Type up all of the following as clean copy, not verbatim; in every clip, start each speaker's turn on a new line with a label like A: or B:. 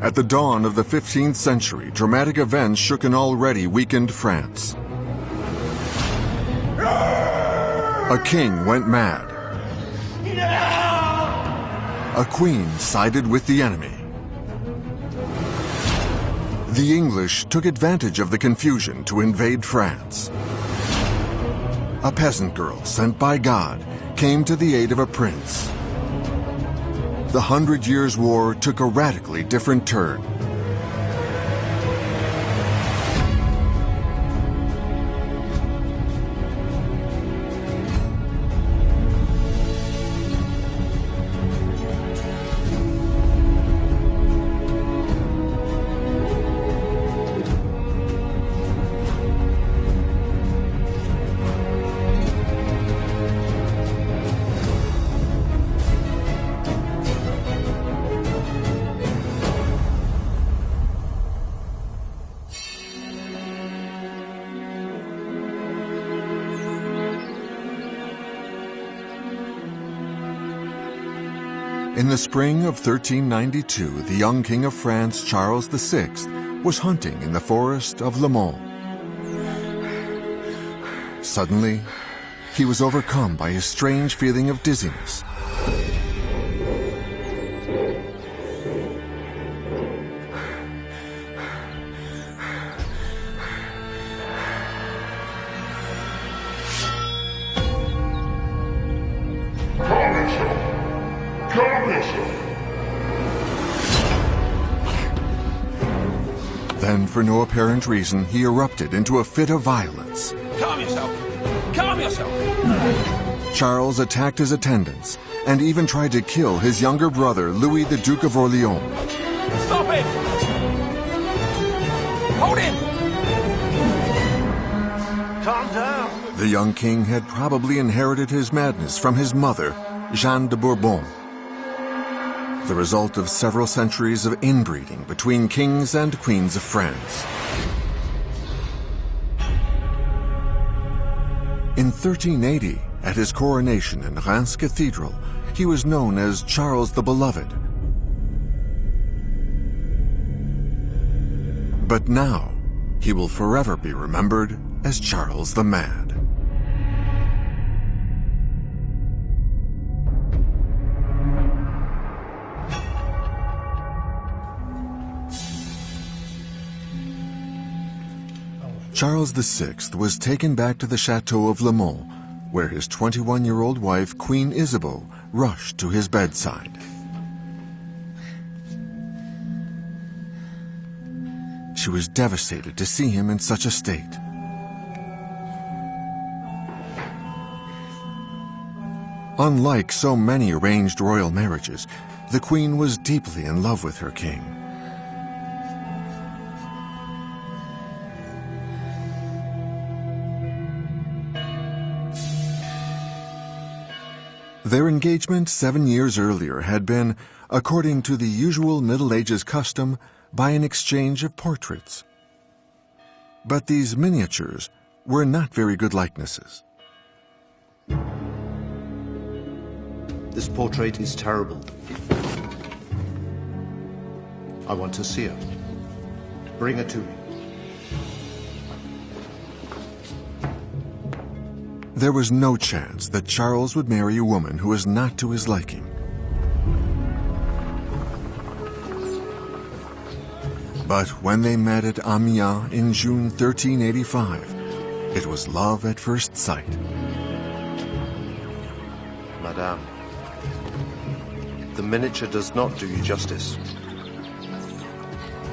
A: At the dawn of the 15th century, dramatic events shook an already weakened France. A king went mad. A queen sided with the enemy. The English took advantage of the confusion to invade France. A peasant girl sent by God came to the aid of a prince. The 100 Years' War took a radically different turn. In the spring of 1392, the young King of France, Charles VI, was hunting in the forest of Le Mans. Suddenly, he was overcome by a strange feeling of dizziness. Then, for no apparent reason, he erupted into a fit of violence.
B: Calm yourself! Calm yourself!
A: Charles attacked his attendants and even tried to kill his younger brother, Louis the Duke of Orleans.
B: Stop it! Hold him! Calm down!
A: The young king had probably inherited his madness from his mother, Jeanne de Bourbon, the result of several centuries of inbreeding between kings and queens of France. In 1380, at his coronation in Reims Cathedral, he was known as Charles the Beloved. But now, he will forever be remembered as Charles the Mad. Charles VI was taken back to the chateau of Le Mans, where his 21-year-old wife, Queen Isabeau, rushed to his bedside. She was devastated to see him in such a state. Unlike so many arranged royal marriages, the Queen was deeply in love with her king. Their engagement 7 years earlier had been, according to the usual Middle Ages custom, by an exchange of portraits. But these miniatures were not very good likenesses.
C: This portrait is terrible. I want to see her. Bring her to me.
A: There was no chance that Charles would marry a woman who was not to his liking. But when they met at Amiens in June 1385, it was love at first sight.
C: Madame, the miniature does not do you justice.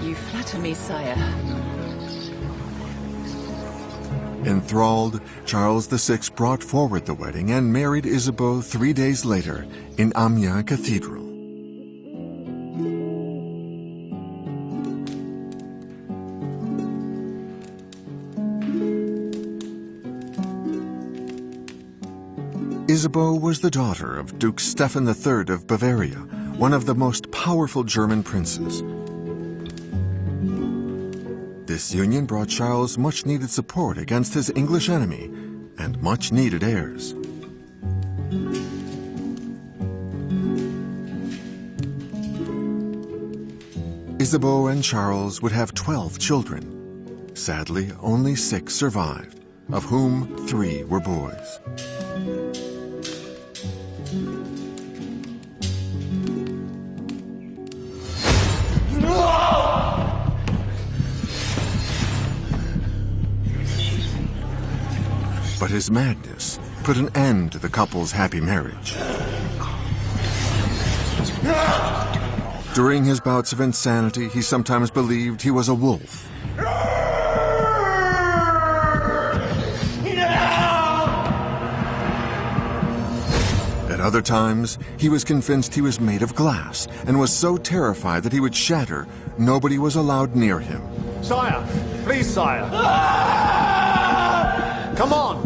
D: You flatter me, sire.
A: Enthralled, Charles VI brought forward the wedding and married Isabeau 3 days later in Amiens Cathedral. Isabeau was the daughter of Duke Stephen III of Bavaria, one of the most powerful German princes. This union brought Charles much-needed support against his English enemy and much-needed heirs. Isabeau and Charles would have 12 children. Sadly, only 6 survived, of whom 3 were boys. But his madness put an end to the couple's happy marriage. During his bouts of insanity, he sometimes believed he was a wolf. At other times, he was convinced he was made of glass and was so terrified that he would shatter. Nobody was allowed near him.
D: Sire! Please, sire! Come on!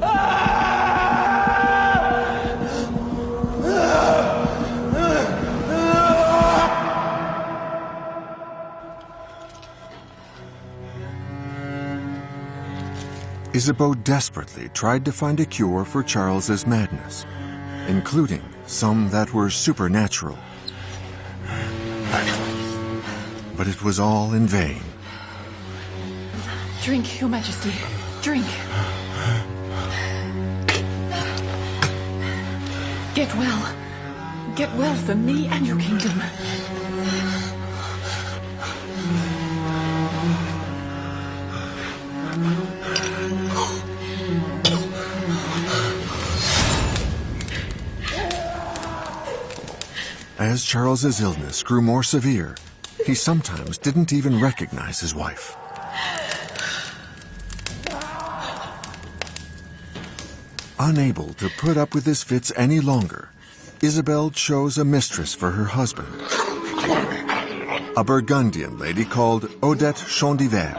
A: Isabeau desperately tried to find a cure for Charles's madness, including some that were supernatural. But it was all in vain.
E: Drink, Your Majesty. Drink. Get well. Get well for me and your kingdom.
A: As Charles's illness grew more severe, he sometimes didn't even recognize his wife. Unable to put up with his fits any longer, Isabelle chose a mistress for her husband, a Burgundian lady called Odette Champdivers.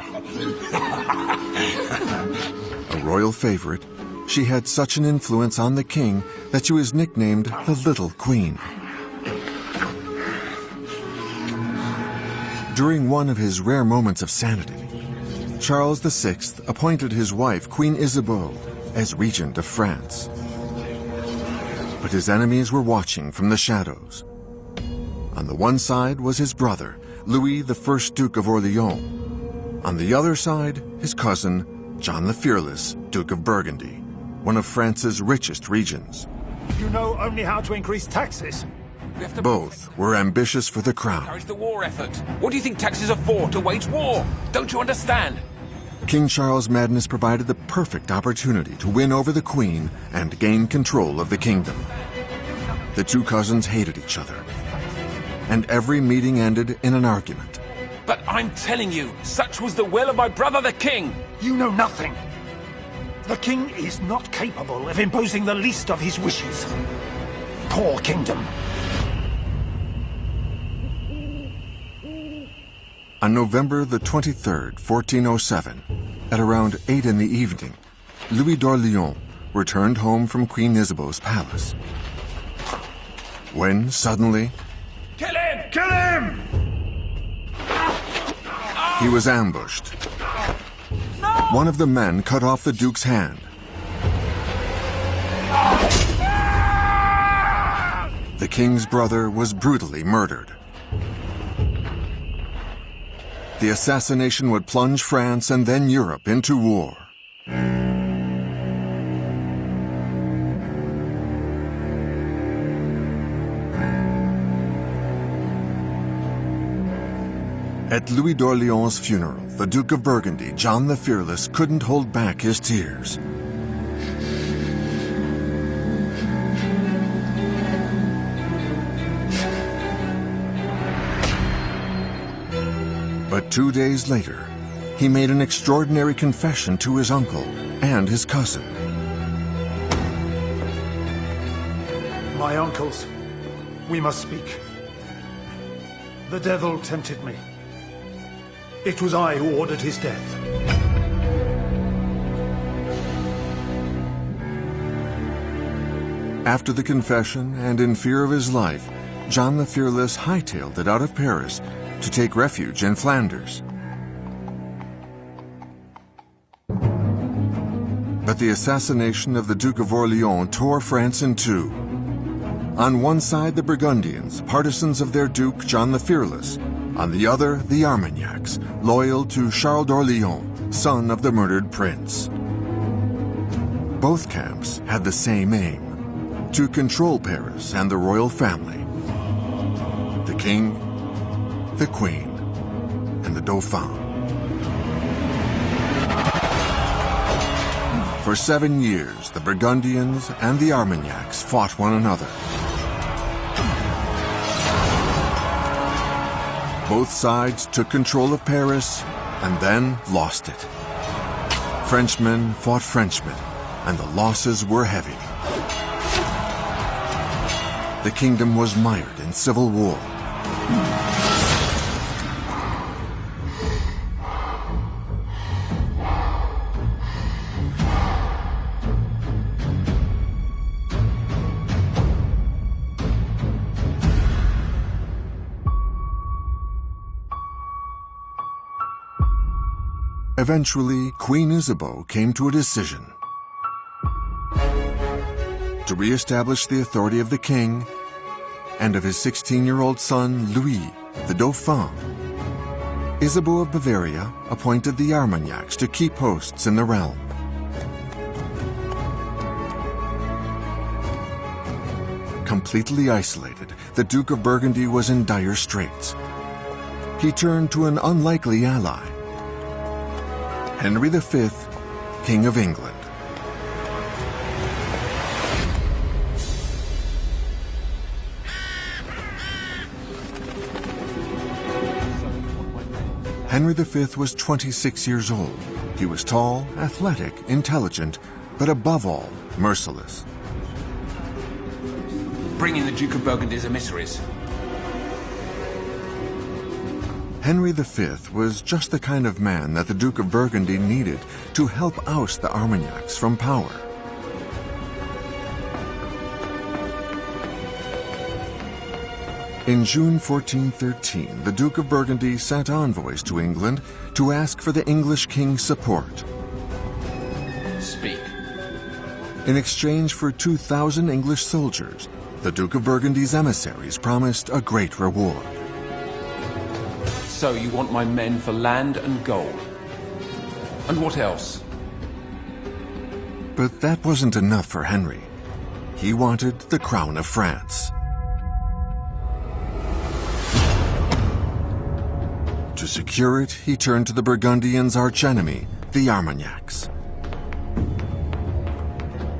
A: A royal favorite, she had such an influence on the king that she was nicknamed the Little Queen. During one of his rare moments of sanity, Charles VI appointed his wife, Queen Isabeau, as regent of France. But his enemies were watching from the shadows. On the one side was his brother, Louis I, Duke of Orleans. On the other side, his cousin, John the Fearless, Duke of Burgundy, one of France's richest regions.
D: You know only how to increase taxes.
A: Both were ambitious for the crown.
B: Encourage the war effort. What do you think taxes are for? To wage war? Don't you understand?
A: King Charles' madness provided the perfect opportunity to win over the Queen and gain control of the kingdom. The two cousins hated each other, and every meeting ended in an argument.
B: But I'm telling you, such was the will of my brother the king.
D: You know nothing. The king is not capable of imposing the least of his wishes. Poor kingdom.
A: On November the 23rd, 1407, at around 8 in the evening, Louis d'Orléans returned home from Queen Isabeau's palace. When suddenly...
B: Kill him!
D: Kill him!
A: He was ambushed. One of the men cut off the Duke's hand. The king's brother was brutally murdered. The assassination would plunge France and then Europe into war. At Louis d'Orléans' funeral, the Duke of Burgundy, John the Fearless, couldn't hold back his tears. But 2 days later, he made an extraordinary confession to his uncle and his cousin.
D: My uncles, we must speak. The devil tempted me. It was I who ordered his death.
A: After the confession, and in fear of his life, John the Fearless hightailed it out of Paris to take refuge in Flanders. But the assassination of the Duke of Orleans tore France in two. On one side, the Burgundians, partisans of their Duke, John the Fearless, On the other, the Armagnacs, loyal to Charles d'Orléans, son of the murdered prince. Both camps had the same aim: to control Paris and the royal family. The king, the queen, and the Dauphin. For 7 years, the Burgundians and the Armagnacs fought one another. Both sides took control of Paris and then lost it. Frenchmen fought Frenchmen, and the losses were heavy. The kingdom was mired in civil war. Eventually, Queen Isabeau came to a decision: to re-establish the authority of the king and of his 16-year-old son, Louis, the Dauphin. Isabeau of Bavaria appointed the Armagnacs to key posts in the realm. Completely isolated, the Duke of Burgundy was in dire straits. He turned to an unlikely ally: Henry V, King of England. Henry V was 26 years old. He was tall, athletic, intelligent, but above all, merciless.
B: Bring in the Duke of Burgundy's emissaries.
A: Henry V was just the kind of man that the Duke of Burgundy needed to help oust the Armagnacs from power. In June 1413, the Duke of Burgundy sent envoys to England to ask for the English king's support.
B: Speak.
A: In exchange for 2,000 English soldiers, the Duke of Burgundy's emissaries promised a great reward.
B: So you want my men for land and gold. And what else?
A: But that wasn't enough for Henry. He wanted the crown of France. To secure it, he turned to the Burgundians' archenemy, the Armagnacs.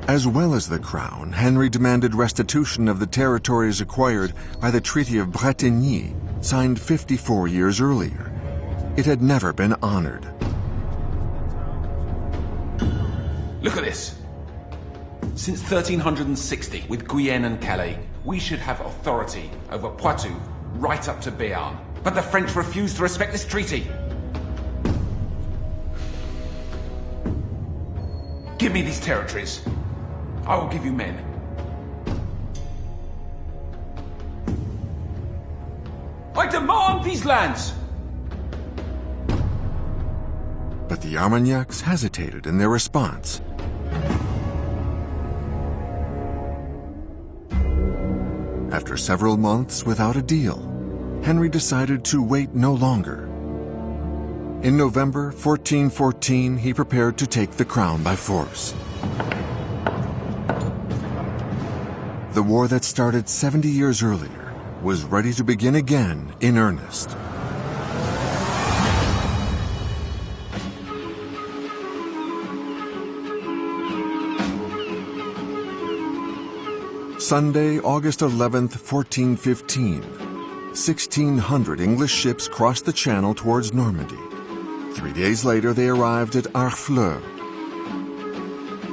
A: As well as the crown, Henry demanded restitution of the territories acquired by the Treaty of Bretigny, signed 54 years earlier. It had never been honored.
B: Look at this. Since 1360, with Guyenne and Calais, we should have authority over Poitou right up to Béarn. But the French refused to respect this treaty. Give me these territories. I will give you men. I demand these lands!
A: But the Armagnacs hesitated in their response. After several months without a deal, Henry decided to wait no longer. In November 1414, he prepared to take the crown by force. The war that started 70 years earlier was ready to begin again in earnest. Sunday, August 11th, 1415. 1,600 English ships crossed the Channel towards Normandy. 3 days later, they arrived at Harfleur.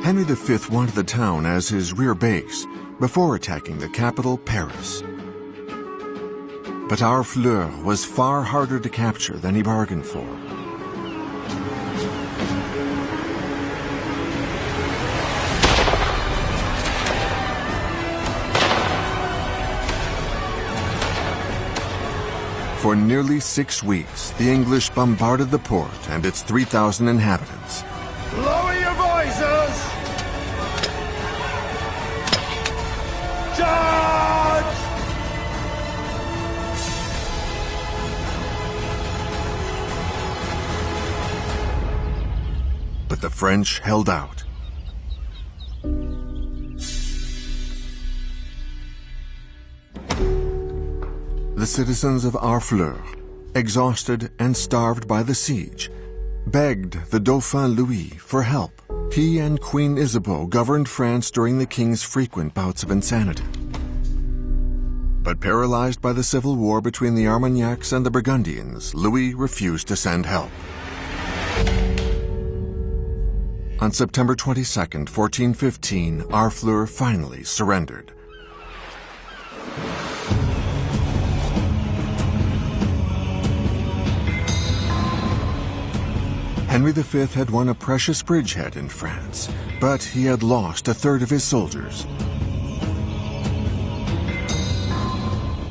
A: Henry V wanted the town as his rear base before attacking the capital, Paris. But Harfleur was far harder to capture than he bargained for. For nearly 6 weeks, the English bombarded the port and its 3,000 inhabitants.
D: Lower your voices! Charge!
A: the French held out. The citizens of Harfleur, exhausted and starved by the siege, begged the Dauphin Louis for help. He and Queen Isabeau governed France during the king's frequent bouts of insanity. But paralyzed by the civil war between the Armagnacs and the Burgundians, Louis refused to send help. On September 22, 1415, Harfleur finally surrendered. Henry V had won a precious bridgehead in France, but he had lost a third of his soldiers.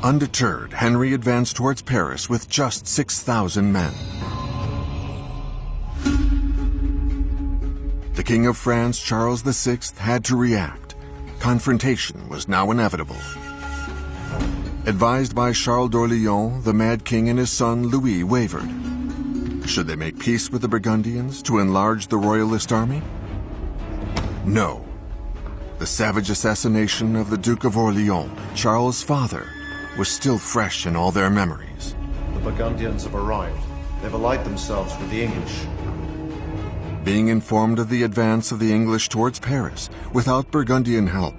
A: Undeterred, Henry advanced towards Paris with just 6,000 men. The King of France, Charles VI, had to react. Confrontation was now inevitable. Advised by Charles d'Orléans, the Mad King and his son Louis wavered. Should they make peace with the Burgundians to enlarge the royalist army? No. The savage assassination of the Duke of Orléans, Charles' father, was still fresh in all their memories.
C: The Burgundians have arrived. They've allied themselves with the English.
A: Being informed of the advance of the English towards Paris, without Burgundian help,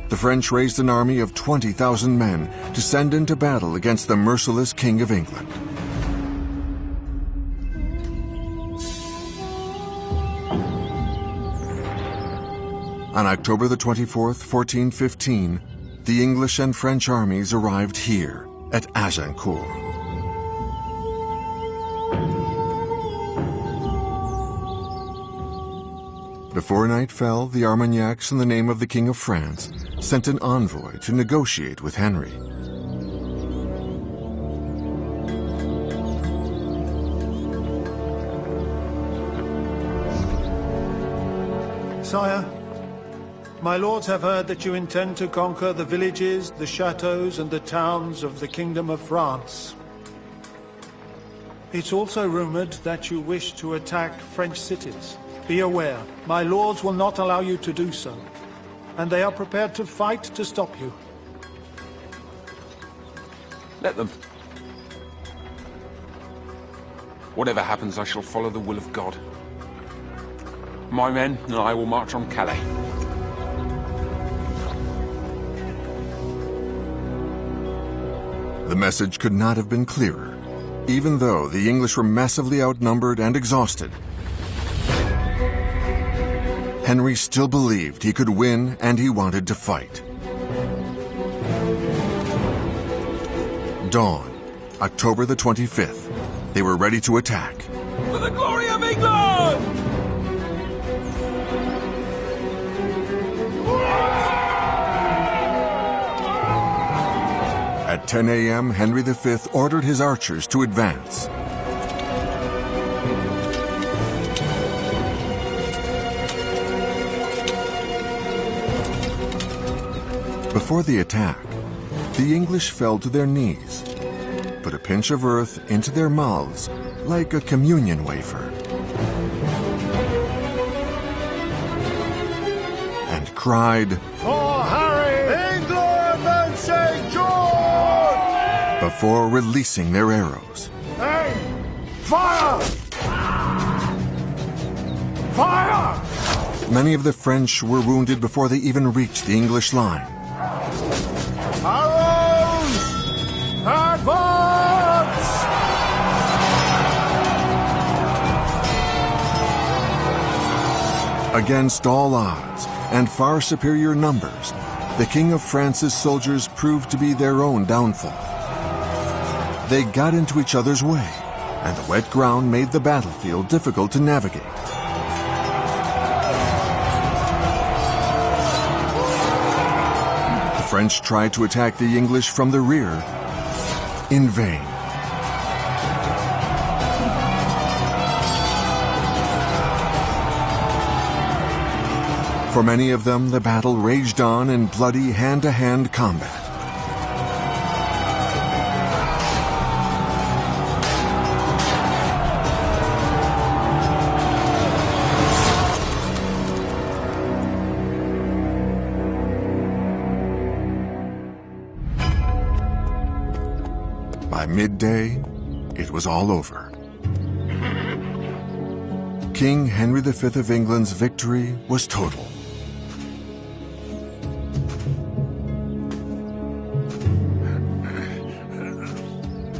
A: the French raised an army of 20,000 men to send into battle against the merciless King of England. On October the 24th, 1415, the English and French armies arrived here at Agincourt. Before night fell, the Armagnacs, in the name of the King of France, sent an envoy to negotiate with Henry.
D: Sire, my lords have heard that you intend to conquer the villages, the chateaux, and the towns of the Kingdom of France. It's also rumored that you wish to attack French cities. Be aware, my lords will not allow you to do so, and they are prepared to fight to stop you.
B: Let them. Whatever happens, I shall follow the will of God. My men and I will march on Calais.
A: The message could not have been clearer. Even though the English were massively outnumbered and exhausted, Henry still believed he could win, and he wanted to fight. Dawn, October the 25th. They were ready to attack.
B: For the glory of England!
A: At 10 a.m., Henry V ordered his archers to advance. Before the attack, the English fell to their knees, put a pinch of earth into their mouths like a communion wafer, and cried,
D: For Harry, England and St. George!
A: Before releasing their arrows.
D: Aim! Fire! Fire!
A: Many of the French were wounded before they even reached the English line.
D: Arrows! Advance!
A: Against all odds and far superior numbers, the King of France's soldiers proved to be their own downfall. They got into each other's way, and the wet ground made the battlefield difficult to navigate. The French tried to attack the English from the rear, in vain. For many of them, the battle raged on in bloody hand-to-hand combat. By midday, it was all over. King Henry V of England's victory was total.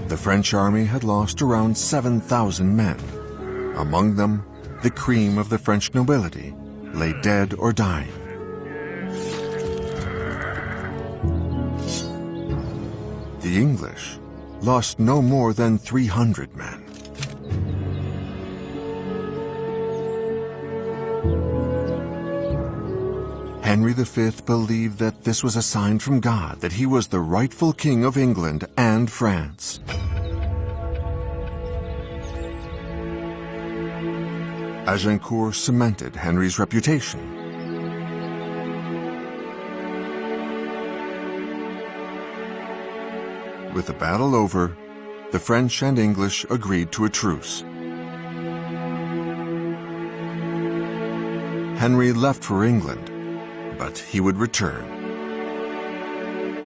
A: The French army had lost around 7,000 men. Among them, the cream of the French nobility lay dead or dying. The English lost no more than 300 men. Henry V believed that this was a sign from God that he was the rightful king of England and France. Agincourt cemented Henry's reputation. With the battle over, the French and English agreed to a truce. Henry left for England, but he would return.